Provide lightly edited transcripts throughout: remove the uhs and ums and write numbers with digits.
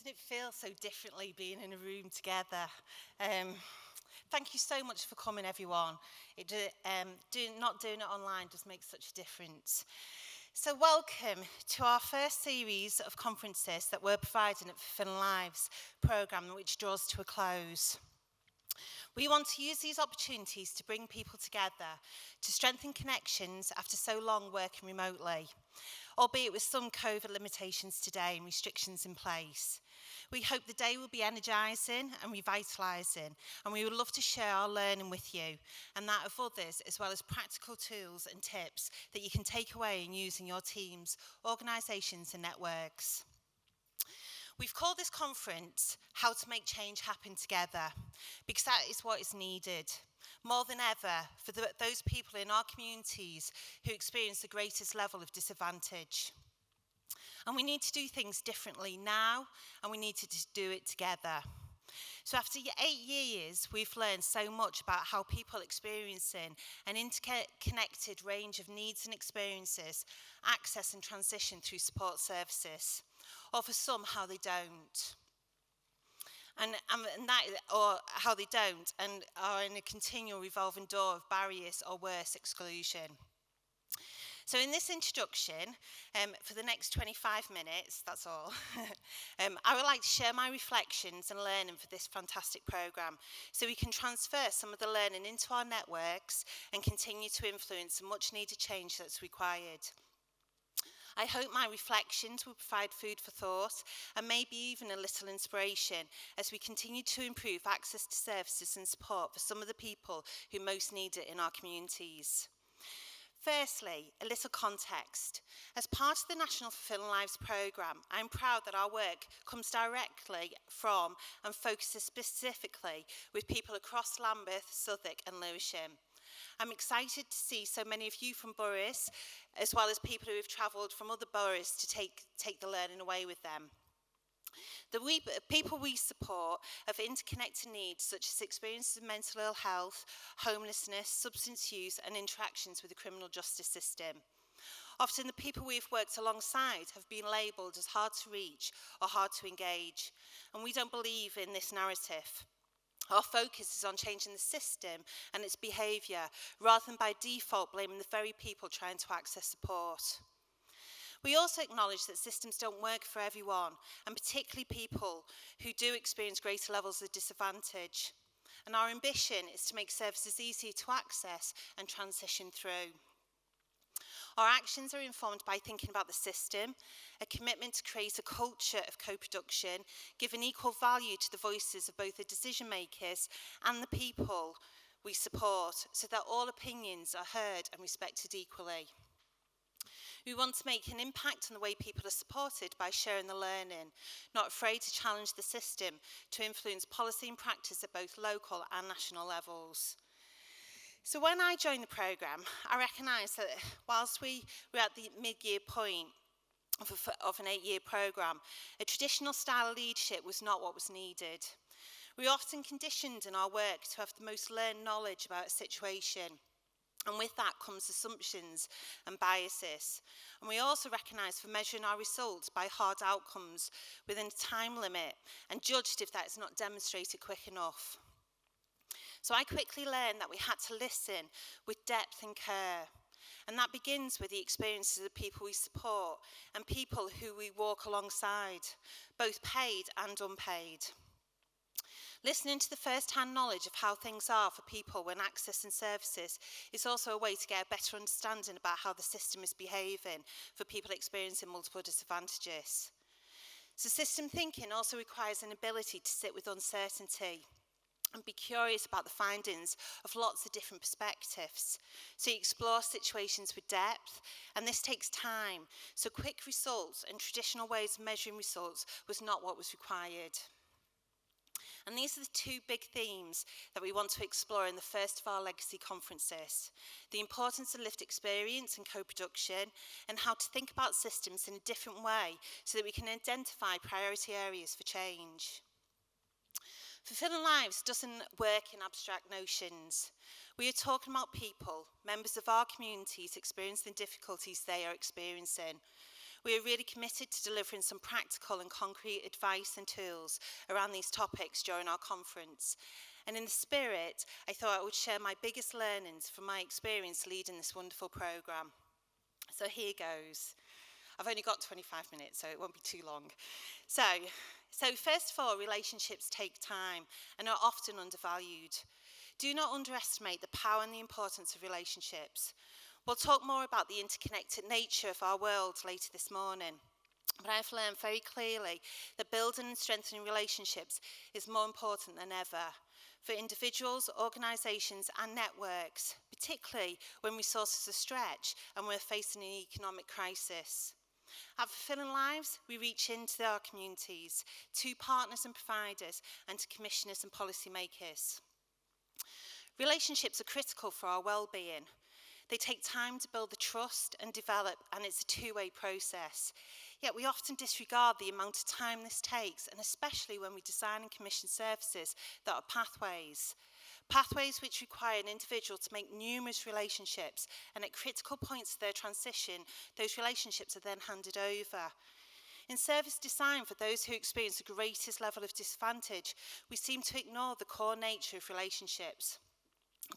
Doesn't it feel so differently being in a room together? Thank you so much for coming, everyone. Not doing it online does make such a difference. So welcome to our first series of conferences that we're providing at Fulfilling Lives programme, which draws to a close. We want to use these opportunities to bring people together, to strengthen connections after so long working remotely, albeit with some COVID limitations today and restrictions in place. We hope the day will be energising and revitalising, and we would love to share our learning with you and that of others, as well as practical tools and tips that you can take away and use in your teams, organisations and networks. We've called this conference How to Make Change Happen Together, because that is what is needed, more than ever, for those people in our communities who experience the greatest level of disadvantage. And we need to do things differently now, and we need to do it together. So after 8 years, we've learned so much about how people experiencing an interconnected range of needs and experiences access and transition through support services, or for some, how they don't. Or how they don't, and are in a continual revolving door of barriers or worse, exclusion. So in this introduction, for the next 25 minutes, that's all, I would like to share my reflections and learning for this fantastic programme, so we can transfer some of the learning into our networks and continue to influence the much needed change that's required. I hope my reflections will provide food for thought and maybe even a little inspiration as we continue to improve access to services and support for some of the people who most need it in our communities. Firstly, a little context. As part of the National Fulfilling Lives programme, I'm proud that our work comes directly from and focuses specifically with people across Lambeth, Southwark and Lewisham. I'm excited to see so many of you from boroughs, as well as people who have travelled from other boroughs to take the learning away with them. The people we support have interconnected needs such as experiences of mental ill health, homelessness, substance use and interactions with the criminal justice system. Often the people we've worked alongside have been labelled as hard to reach or hard to engage, and we don't believe in this narrative. Our focus is on changing the system and its behaviour, rather than by default blaming the very people trying to access support. We also acknowledge that systems don't work for everyone, and particularly people who do experience greater levels of disadvantage. And our ambition is to make services easier to access and transition through. Our actions are informed by thinking about the system, a commitment to create a culture of co-production, giving equal value to the voices of both the decision makers and the people we support, so that all opinions are heard and respected equally. We want to make an impact on the way people are supported by sharing the learning, not afraid to challenge the system to influence policy and practice at both local and national levels. So when I joined the programme, I recognised that whilst we were at the mid-year point of an 8-year programme, a traditional style of leadership was not what was needed. We are often conditioned in our work to have the most learned knowledge about a situation, and with that comes assumptions and biases. And we also recognise for measuring our results by hard outcomes within a time limit and judged if that is not demonstrated quick enough. So I quickly learned that we had to listen with depth and care. And that begins with the experiences of the people we support and people who we walk alongside, both paid and unpaid. Listening to the first-hand knowledge of how things are for people when accessing services is also a way to get a better understanding about how the system is behaving for people experiencing multiple disadvantages. So system thinking also requires an ability to sit with uncertainty and be curious about the findings of lots of different perspectives. So you explore situations with depth, and this takes time. So quick results and traditional ways of measuring results was not what was required. And these are the two big themes that we want to explore in the first of our legacy conferences: the importance of lived experience and co-production, and how to think about systems in a different way so that we can identify priority areas for change. Fulfilling Lives doesn't work in abstract notions. We are talking about people, members of our communities, experiencing the difficulties they are experiencing. We are really committed to delivering some practical and concrete advice and tools around these topics during our conference. And in the spirit, I thought I would share my biggest learnings from my experience leading this wonderful programme. So here goes. I've only got 25 minutes, so it won't be too long. So first of all, relationships take time and are often undervalued. Do not underestimate the power and the importance of relationships. We'll talk more about the interconnected nature of our world later this morning. But I've learned very clearly that building and strengthening relationships is more important than ever for individuals, organisations and networks, particularly when resources are stretched and we're facing an economic crisis. At Fulfilling Lives, we reach into our communities, to partners and providers, and to commissioners and policymakers. Relationships are critical for our well-being. They take time to build the trust and develop, and it's a two-way process. Yet we often disregard the amount of time this takes, and especially when we design and commission services that are pathways. Pathways which require an individual to make numerous relationships, and at critical points of their transition, those relationships are then handed over. In service design for those who experience the greatest level of disadvantage, we seem to ignore the core nature of relationships,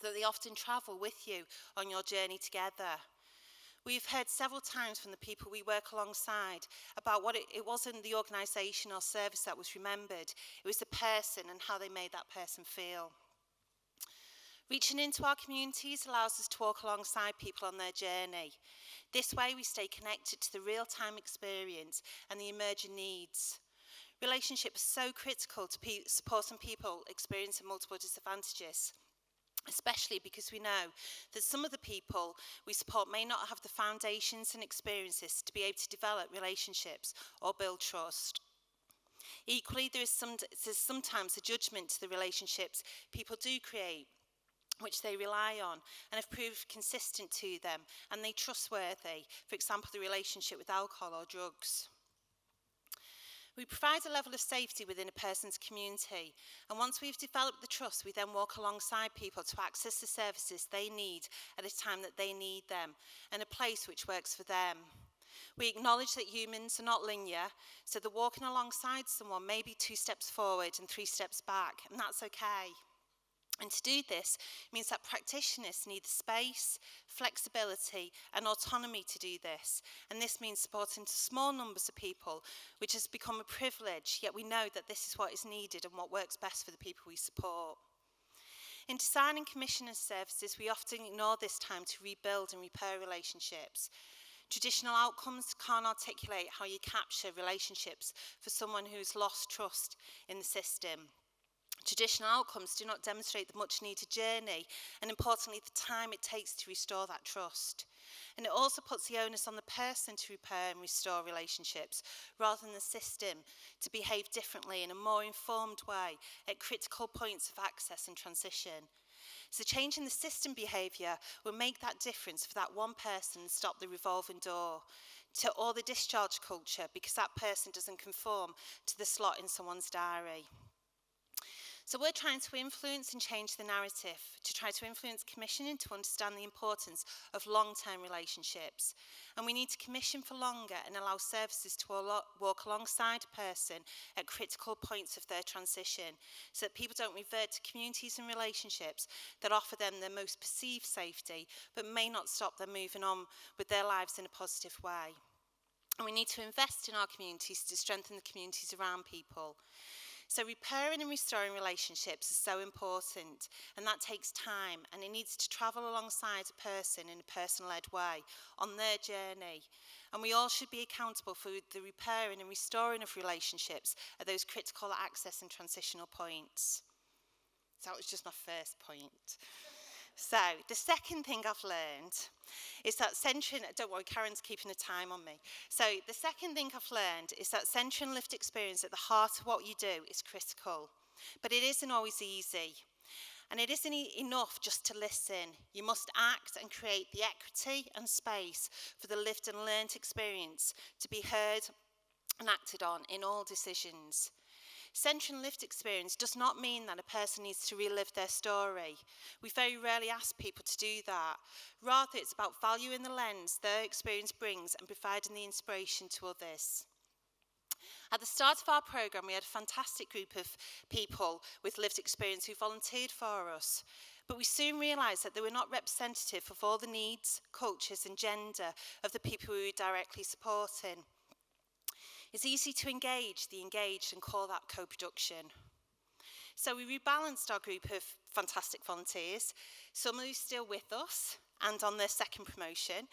that they often travel with you on your journey together. We've heard several times from the people we work alongside about what it wasn't the organisation or service that was remembered, it was the person and how they made that person feel. Reaching into our communities allows us to walk alongside people on their journey. This way we stay connected to the real-time experience and the emerging needs. Relationships are so critical to supporting people experiencing multiple disadvantages, especially because we know that some of the people we support may not have the foundations and experiences to be able to develop relationships or build trust. Equally, there is sometimes a judgment to the relationships people do create, which they rely on and have proved consistent to them and they trustworthy, for example, the relationship with alcohol or drugs. We provide a level of safety within a person's community, and once we've developed the trust, we then walk alongside people to access the services they need at a time that they need them, and a place which works for them. We acknowledge that humans are not linear, so the walking alongside someone may be 2 steps forward and 3 steps back, and that's okay. And to do this means that practitioners need the space, flexibility and autonomy to do this. And this means supporting small numbers of people, which has become a privilege, yet we know that this is what is needed and what works best for the people we support. In designing commissioning services, we often ignore this time to rebuild and repair relationships. Traditional outcomes can't articulate how you capture relationships for someone who's lost trust in the system. Traditional outcomes do not demonstrate the much needed journey and importantly the time it takes to restore that trust. And it also puts the onus on the person to repair and restore relationships rather than the system to behave differently in a more informed way at critical points of access and transition. So changing the system behaviour will make that difference for that one person and stop the revolving door to all the discharge culture because that person doesn't conform to the slot in someone's diary. So we're trying to influence and change the narrative, to try to influence commissioning to understand the importance of long-term relationships. And we need to commission for longer and allow services to walk alongside a person at critical points of their transition, so that people don't revert to communities and relationships that offer them their most perceived safety, but may not stop them moving on with their lives in a positive way. And we need to invest in our communities to strengthen the communities around people. So repairing and restoring relationships is so important, and that takes time, and it needs to travel alongside a person in a person-led way on their journey. And we all should be accountable for the repairing and restoring of relationships at those critical access and transitional points. So that was just my first point. So the second thing I've learned is that centering, don't worry, Karen's keeping a time on me. So the second thing I've learned is that centering lived experience at the heart of what you do is critical, but it isn't always easy. And it isn't enough just to listen. You must act and create the equity and space for the lived and learned experience to be heard and acted on in all decisions. Centering lived experience does not mean that a person needs to relive their story. We very rarely ask people to do that. Rather, it's about valuing the lens their experience brings and providing the inspiration to others. At the start of our programme, we had a fantastic group of people with lived experience who volunteered for us. But we soon realised that they were not representative of all the needs, cultures and gender of the people we were directly supporting. It's easy to engage the engaged and call that co-production. So we rebalanced our group of fantastic volunteers, some who are still with us and on their second promotion.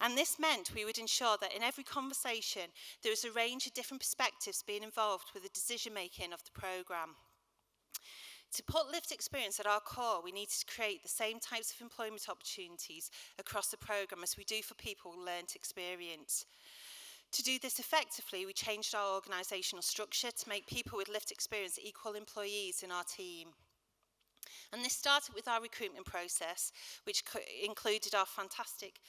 And this meant we would ensure that in every conversation, there was a range of different perspectives being involved with the decision-making of the programme. To put lived experience at our core, we needed to create the same types of employment opportunities across the programme as we do for people with learnt experience. To do this effectively, we changed our organisational structure to make people with lived experience equal employees in our team. And this started with our recruitment process, which included our fantastic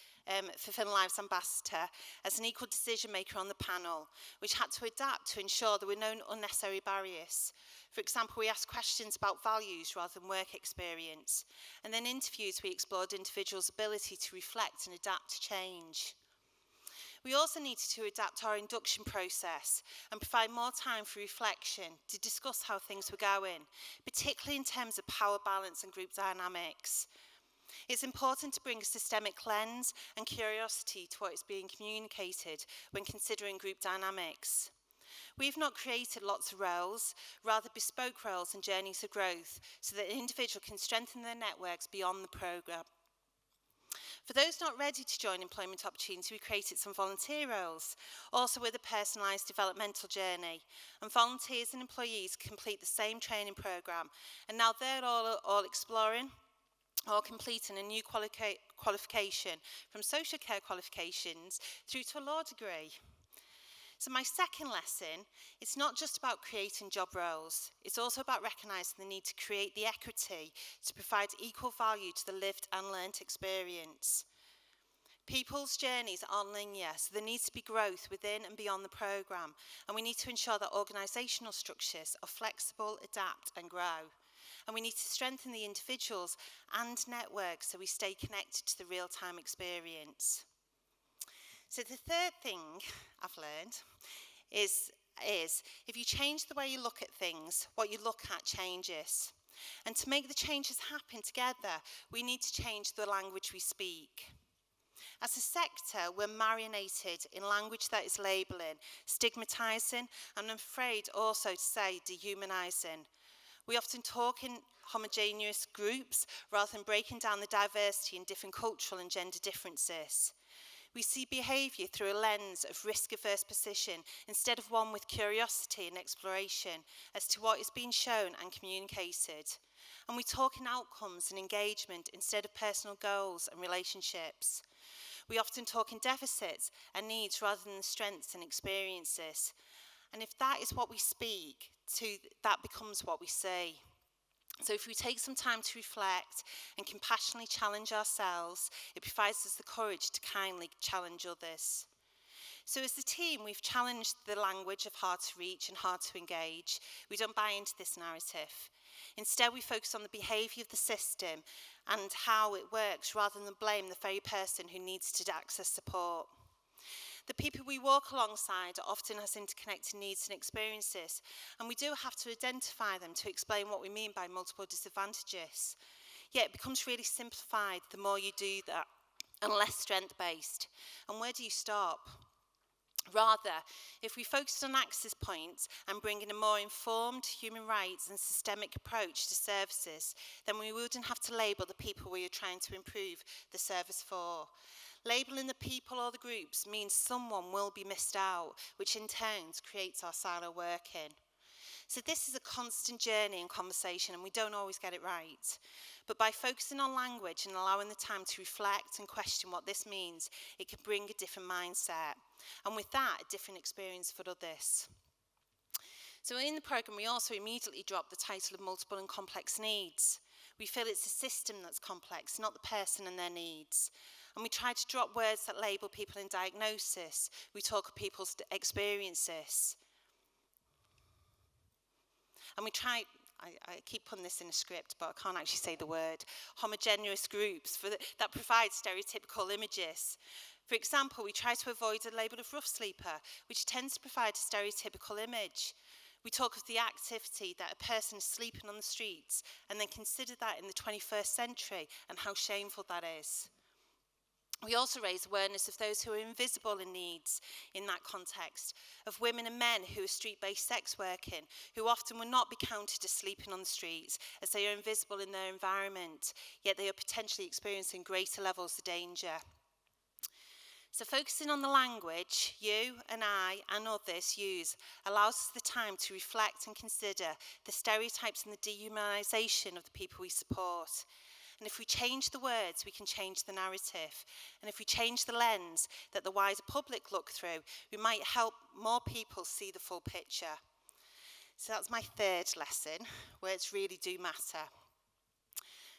Fulfilling Lives Ambassador as an equal decision maker on the panel, which had to adapt to ensure there were no unnecessary barriers. For example, we asked questions about values rather than work experience. And then in interviews, we explored individuals' ability to reflect and adapt to change. We also needed to adapt our induction process and provide more time for reflection to discuss how things were going, particularly in terms of power balance and group dynamics. It's important to bring a systemic lens and curiosity to what is being communicated when considering group dynamics. We've not created lots of roles, rather bespoke roles and journeys of growth so that an individual can strengthen their networks beyond the programme. For those not ready to join employment opportunity, we created some volunteer roles, also with a personalised developmental journey. And volunteers and employees complete the same training programme, and now they're all exploring or completing a new qualification from social care qualifications through to a law degree. So my second lesson, it's not just about creating job roles, it's also about recognising the need to create the equity to provide equal value to the lived and learnt experience. People's journeys aren't linear, so there needs to be growth within and beyond the programme, and we need to ensure that organisational structures are flexible, adapt and grow. And we need to strengthen the individuals and networks so we stay connected to the real-time experience. So the third thing I've learned is if you change the way you look at things, what you look at changes. And to make the changes happen together, we need to change the language we speak. As a sector, we're marinated in language that is labelling, stigmatising, and I'm afraid also to say dehumanising. We often talk in homogeneous groups rather than breaking down the diversity in different cultural and gender differences. We see behaviour through a lens of risk-averse position instead of one with curiosity and exploration as to what is being shown and communicated. And we talk in outcomes and engagement instead of personal goals and relationships. We often talk in deficits and needs rather than the strengths and experiences. And if that is what we speak to, that becomes what we see. So if we take some time to reflect and compassionately challenge ourselves, it provides us the courage to kindly challenge others. So as a team, we've challenged the language of hard to reach and hard to engage. We don't buy into this narrative. Instead, we focus on the behaviour of the system and how it works rather than blame the very person who needs to access support. The people we walk alongside often has interconnected needs and experiences, and we do have to identify them to explain what we mean by multiple disadvantages. Yet it becomes really simplified the more you do that, and less strength-based. And where do you stop? Rather, if we focus on access points and bring in a more informed human rights and systemic approach to services, then we wouldn't have to label the people we are trying to improve the service for. Labelling the people or the groups means someone will be missed out, which in turn creates our silo working. So this is a constant journey and conversation, and we don't always get it right. But by focusing on language and allowing the time to reflect and question what this means, it can bring a different mindset. And with that, a different experience for others. So in the programme, we also immediately dropped the title of multiple and complex needs. We feel it's the system that's complex, not the person and their needs. And we try to drop words that label people in diagnosis. We talk of people's experiences. And we try, I keep putting this in a script, but I can't actually say the word, homogeneous groups that provide stereotypical images. For example, we try to avoid a label of rough sleeper, which tends to provide a stereotypical image. We talk of the activity that a person is sleeping on the streets and then consider that in the 21st century and how shameful that is. We also raise awareness of those who are invisible in needs in that context, of women and men who are street-based sex working, who often will not be counted as sleeping on the streets as they are invisible in their environment, yet they are potentially experiencing greater levels of danger. So focusing on the language you and I and others use allows us the time to reflect and consider the stereotypes and the dehumanisation of the people we support. And if we change the words, we can change the narrative. And if we change the lens that the wider public look through, we might help more people see the full picture. So that's my third lesson, words really do matter.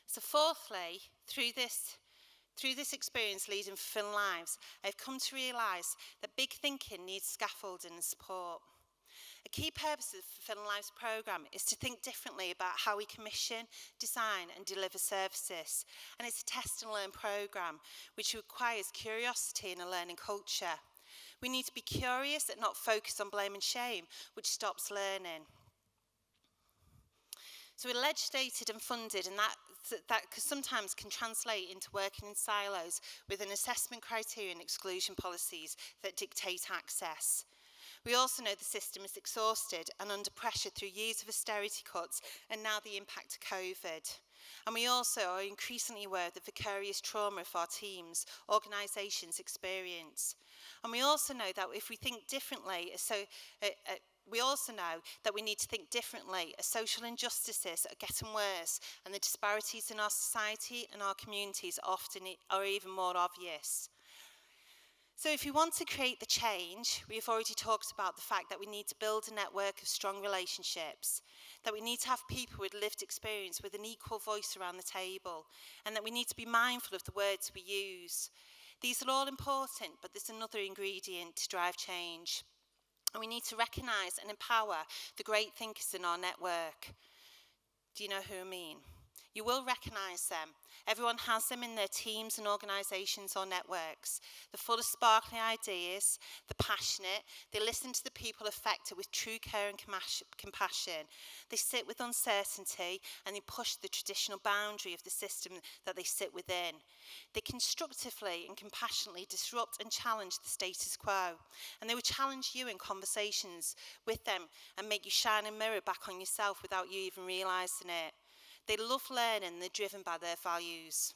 So fourthly, through this experience leading Fulfilling Lives, I've come to realise that big thinking needs scaffolding and support. A key purpose of the Fulfilling Lives programme is to think differently about how we commission, design and deliver services. And it's a test and learn programme which requires curiosity and a learning culture. We need to be curious and not focus on blame and shame, which stops learning. So we're legislated and funded, and that sometimes can translate into working in silos with an assessment criteria and exclusion policies that dictate access. We also know the system is exhausted and under pressure through years of austerity cuts and now the impact of COVID. And we also are increasingly aware of the vicarious trauma of our teams, organisations experience. And we also know that if we think differently, we also know that we need to think differently as social injustices are getting worse and the disparities in our society and our communities often are even more obvious. So if we want to create the change, we've already talked about the fact that we need to build a network of strong relationships, that we need to have people with lived experience with an equal voice around the table, and that we need to be mindful of the words we use. These are all important, but there's another ingredient to drive change. And we need to recognise and empower the great thinkers in our network. Do you know who I mean? You will recognise them. Everyone has them in their teams and organisations or networks. They're full of sparkling ideas, they're passionate, they listen to the people affected with true care and compassion. They sit with uncertainty and they push the traditional boundary of the system that they sit within. They constructively and compassionately disrupt and challenge the status quo. And they will challenge you in conversations with them and make you shine a mirror back on yourself without you even realising it. They love learning, they're driven by their values.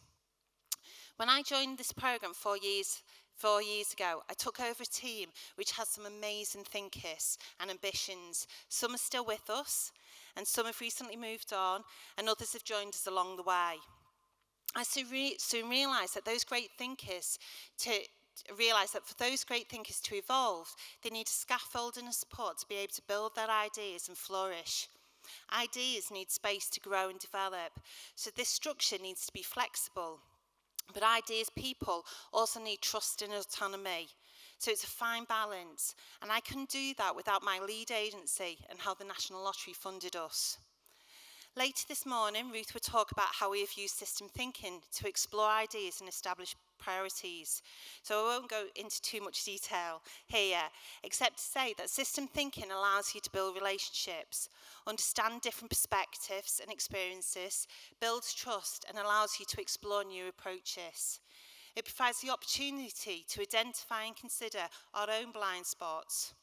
When I joined this programme 4 years ago, I took over a team which has some amazing thinkers and ambitions. Some are still with us, and some have recently moved on, and others have joined us along the way. I soon realised that those great thinkers for those great thinkers to evolve, they need a scaffolding and support to be able to build their ideas and flourish. Ideas need space to grow and develop, so this structure needs to be flexible. But ideas people also need trust and autonomy, so it's a fine balance. And I couldn't do that without my lead agency and how the National Lottery funded us. Later this morning, Ruth will talk about how we have used system thinking to explore ideas and establish priorities. So I won't go into too much detail here, except to say that system thinking allows you to build relationships, understand different perspectives and experiences, builds trust and allows you to explore new approaches. It provides the opportunity to identify and consider our own blind spots.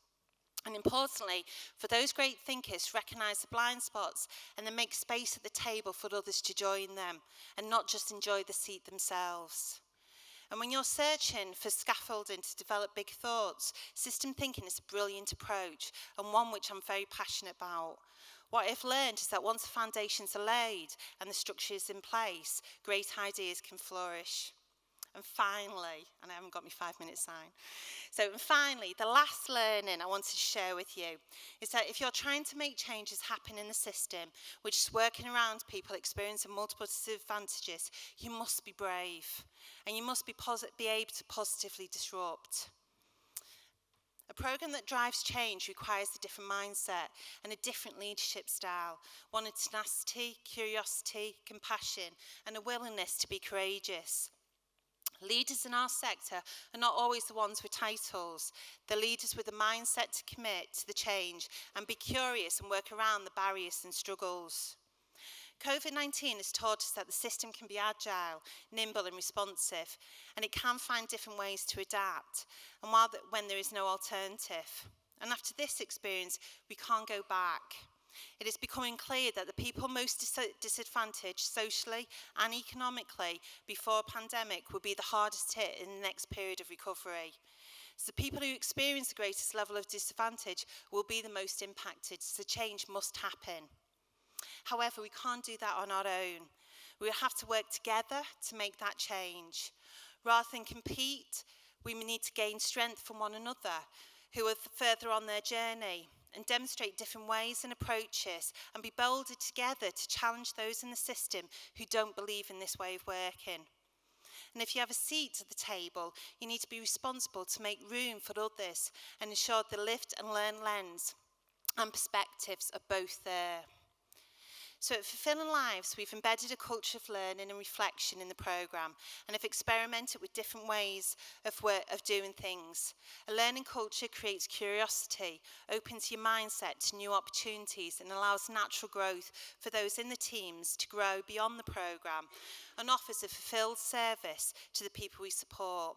And importantly, for those great thinkers, recognise the blind spots and then make space at the table for others to join them and not just enjoy the seat themselves. And when you're searching for scaffolding to develop big thoughts, system thinking is a brilliant approach and one which I'm very passionate about. What I've learned is that once the foundations are laid and the structure is in place, great ideas can flourish. And finally, and I haven't got my 5-minute sign. Finally, the last learning I wanted to share with you is that if you're trying to make changes happen in the system, which is working around people experiencing multiple disadvantages, you must be brave and you must be able to positively disrupt. A A programme that drives change requires a different mindset and a different leadership style, one of tenacity, curiosity, compassion, and a willingness to be courageous. Leaders in our sector are not always the ones with titles. They're leaders with a mindset to commit to the change and be curious and work around the barriers and struggles. COVID-19 has taught us that the system can be agile, nimble and responsive, and it can find different ways to adapt, and when there is no alternative. And after this experience, we can't go back. It is becoming clear that the people most disadvantaged socially and economically before a pandemic will be the hardest hit in the next period of recovery. So the people who experience the greatest level of disadvantage will be the most impacted, so change must happen. However, we can't do that on our own. We will have to work together to make that change. Rather than compete, we need to gain strength from one another who are further on their journey and demonstrate different ways and approaches and be bolder together to challenge those in the system who don't believe in this way of working. And if you have a seat at the table, you need to be responsible to make room for others and ensure the lived and learned lens and perspectives are both there. So at Fulfilling Lives, we've embedded a culture of learning and reflection in the programme and have experimented with different ways of doing things. A learning culture creates curiosity, opens your mindset to new opportunities and allows natural growth for those in the teams to grow beyond the programme and offers a fulfilled service to the people we support.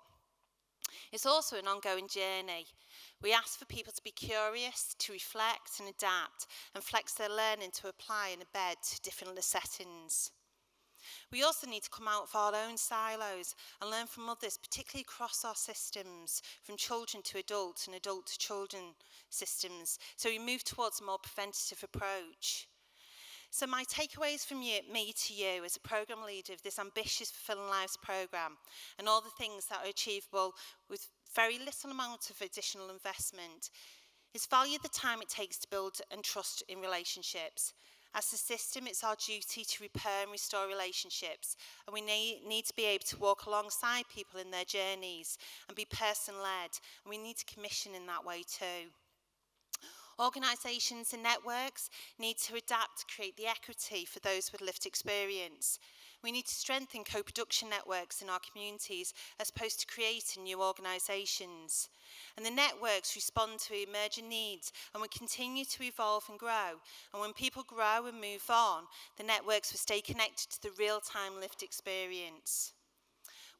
It's also an ongoing journey. We ask for people to be curious, to reflect and adapt, and flex their learning to apply and embed to different settings. We also need to come out of our own silos and learn from others, particularly across our systems, from children to adults and adult to children systems, so we move towards a more preventative approach. So my takeaways from me to you as a programme leader of this ambitious Fulfilling Lives programme and all the things that are achievable with very little amount of additional investment is value the time it takes to build and trust in relationships. As a system, it's our duty to repair and restore relationships, and we need to be able to walk alongside people in their journeys and be person-led, and we need to commission in that way too. Organisations and networks need to adapt to create the equity for those with lived experience. We need to strengthen co-production networks in our communities as opposed to creating new organisations. And the networks respond to emerging needs and will continue to evolve and grow. And when people grow and move on, the networks will stay connected to the real-time lived experience.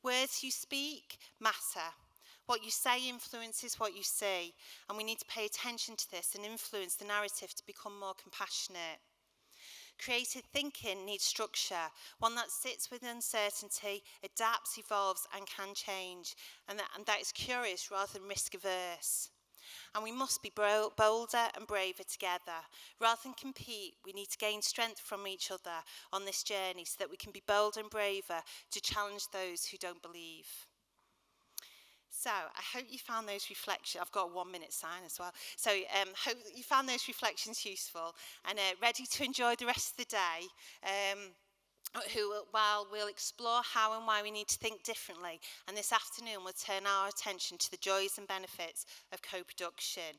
Words you speak matter. What you say influences what you see, and we need to pay attention to this and influence the narrative to become more compassionate. Creative thinking needs structure, one that sits with uncertainty, adapts, evolves, and can change, and that is curious rather than risk-averse. And we must be bolder and braver together. Rather than compete, we need to gain strength from each other on this journey so that we can be bolder and braver to challenge those who don't believe. So I hope you found those reflections. I've got a 1 minute sign as well. So hope that you found those reflections useful and ready to enjoy the rest of the day. While we'll explore how and why we need to think differently, and this afternoon we'll turn our attention to the joys and benefits of co-production.